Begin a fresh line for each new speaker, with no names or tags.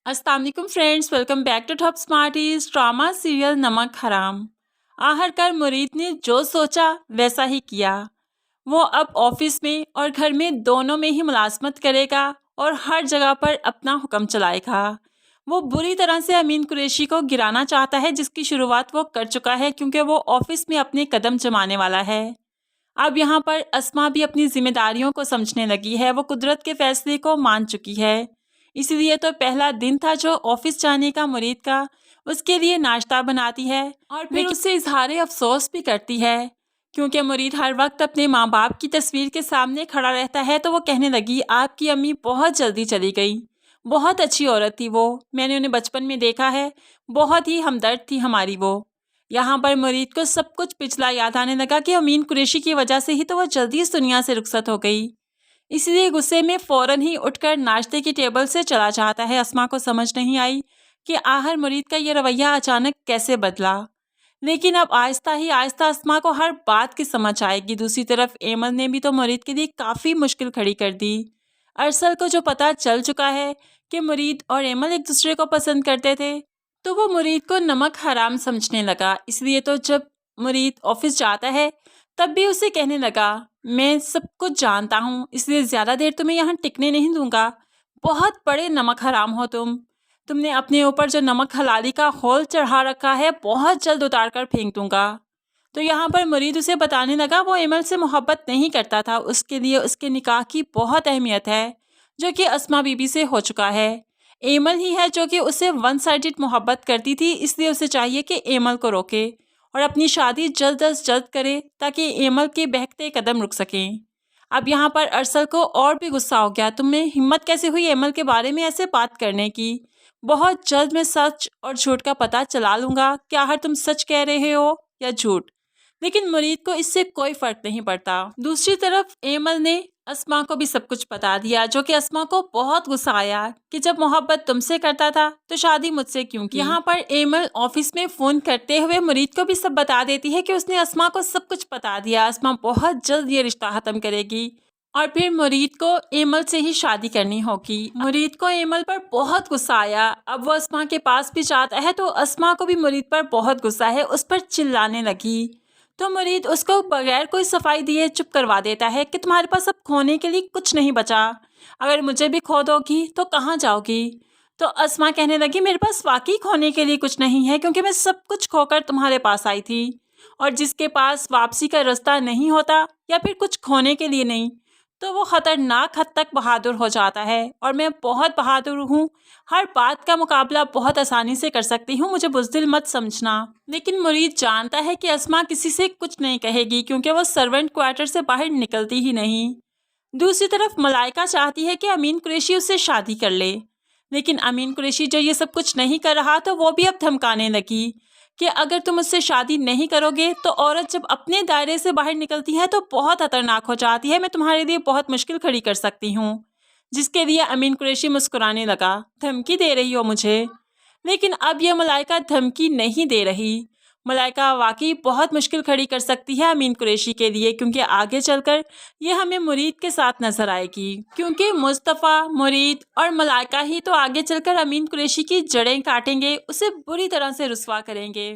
अस्सलाम वालेकुम friends, welcome back to Top Smarties. Drama serial Namak Haram. आखिरकार मुरीद ने जो सोचा वैसा ही किया। वो अब ऑफिस में और घर में दोनों में ही मुलाजमत करेगा और हर जगह पर अपना हुक्म चलाएगा। वो बुरी तरह से अमीन कुरैशी को गिराना चाहता है, जिसकी शुरुआत वो कर चुका है क्योंकि वो ऑफिस में अपने कदम जमाने वाला है। अब यहाँ पर अस्मा भी अपनी जिम्मेदारियों को समझने लगी है। वो कुदरत के फैसले को मान चुकी है। इसलिए तो पहला दिन था जो ऑफिस जाने का मुरीद का, उसके लिए नाश्ता बनाती है और फिर उससे इजहार अफसोस भी करती है क्योंकि मुरीद हर वक्त अपने माँ बाप की तस्वीर के सामने खड़ा रहता है। तो वो कहने लगी, आपकी अम्मी बहुत जल्दी चली गई, बहुत अच्छी औरत थी वो, मैंने उन्हें बचपन में देखा है, बहुत ही हमदर्द थी हमारी वो। यहाँ पर मुरीद को सब कुछ पिछला याद आने लगा कि अमीन कुरैशी की वजह से ही तो वो जल्दी इस दुनिया से रुखसत हो गई। इसलिए गुस्से में फौरन ही उठकर नाश्ते की टेबल से चला जाता है। अस्मा को समझ नहीं आई कि आखिर मुरीद का ये रवैया अचानक कैसे बदला, लेकिन अब आहिस्ता ही आहिस्ता अस्मा को हर बात की समझ आएगी। दूसरी तरफ एमल ने भी तो मुरीद के लिए काफ़ी मुश्किल खड़ी कर दी। अरसल को जो पता चल चुका है कि मुरीद और एमल एक दूसरे को पसंद करते थे, तो वो मुरीद को नमक हराम समझने लगा। इसलिए तो जब मुरीद ऑफिस जाता है तब भी उसे कहने लगा, मैं सब कुछ जानता हूँ, इसलिए ज़्यादा देर तुम्हें यहाँ टिकने नहीं दूंगा। बहुत बड़े नमक हराम हो तुमने अपने ऊपर जो नमक हलाली का होल चढ़ा रखा है, बहुत जल्द उतार कर फेंक दूंगा। तो यहाँ पर मुरीद उसे बताने लगा वो एमल से मोहब्बत नहीं करता था, उसके लिए उसके निकाह की बहुत अहमियत है, जो कि अस्मा बीबी से हो चुका है। एमल ही है जो कि उसे वन साइडेड मोहब्बत करती थी, इसलिए उसे चाहिए कि एमल को रोके और अपनी शादी जल्द अज जल्द करे ताकि एमल के बहकते कदम रुक सकें। अब यहाँ पर अरसल को और भी गुस्सा हो गया, तुम्हें हिम्मत कैसे हुई एमल के बारे में ऐसे बात करने की? बहुत जल्द मैं सच और झूठ का पता चला लूँगा कि आखिर तुम सच कह रहे हो या झूठ। लेकिन मुरीद को इससे कोई फर्क नहीं पड़ता। दूसरी तरफ एमल ने अस्मा को भी सब कुछ बता दिया, जो कि अस्मा को बहुत गुस्सा आया कि जब मोहब्बत तुमसे करता था तो शादी मुझसे क्यों की। यहाँ पर एमल ऑफिस में फोन करते हुए मुरीद को भी सब बता देती है कि उसने अस्मा को सब कुछ बता दिया। अस्मा बहुत जल्द ये रिश्ता खत्म करेगी और फिर मुरीद को एमल से ही शादी करनी होगी। मुरीद को एमल पर बहुत गुस्सा आया। अब वो अस्मा के पास भी जाता है तो अस्मा को भी मुरीद पर बहुत गुस्सा है, उस पर चिल्लाने लगी। तो मुरीद उसको बगैर कोई सफाई दिए चुप करवा देता है कि तुम्हारे पास अब खोने के लिए कुछ नहीं बचा, अगर मुझे भी खो दोगी तो कहाँ जाओगी? तो अस्मा कहने लगी, मेरे पास वाकई खोने के लिए कुछ नहीं है, क्योंकि मैं सब कुछ खोकर तुम्हारे पास आई थी, और जिसके पास वापसी का रास्ता नहीं होता या फिर कुछ खोने के लिए नहीं, तो वो खतरनाक हद तक बहादुर हो जाता है। और मैं बहुत बहादुर हूँ, हर बात का मुकाबला बहुत आसानी से कर सकती हूँ, मुझे बुज़दिल मत समझना। लेकिन मुरीद जानता है कि अस्मा किसी से कुछ नहीं कहेगी, क्योंकि वो सर्वेंट क्वार्टर से बाहर निकलती ही नहीं। दूसरी तरफ मलाइका चाहती है कि अमीन कुरैशी उससे शादी कर ले, लेकिन अमीन कुरैशी जो ये सब कुछ नहीं कर रहा, तो वो भी अब धमकाने लगी कि अगर तुम उससे शादी नहीं करोगे तो औरत जब अपने दायरे से बाहर निकलती है तो बहुत खतरनाक हो जाती है, मैं तुम्हारे लिए बहुत मुश्किल खड़ी कर सकती हूँ। जिसके लिए अमीन कुरैशी मुस्कुराने लगा, धमकी दे रही हो मुझे? लेकिन अब यह मलाइका धमकी नहीं दे रही। मलाइका वाकई बहुत मुश्किल खड़ी कर सकती है अमीन कुरैशी के लिए, क्योंकि आगे चलकर ये हमें मुरीद के साथ नजर आएगी, क्योंकि मुस्तफ़ा, मुरीद और मलाइका ही तो आगे चलकर अमीन कुरैशी की जड़ें काटेंगे, उसे बुरी तरह से रुस्वा करेंगे।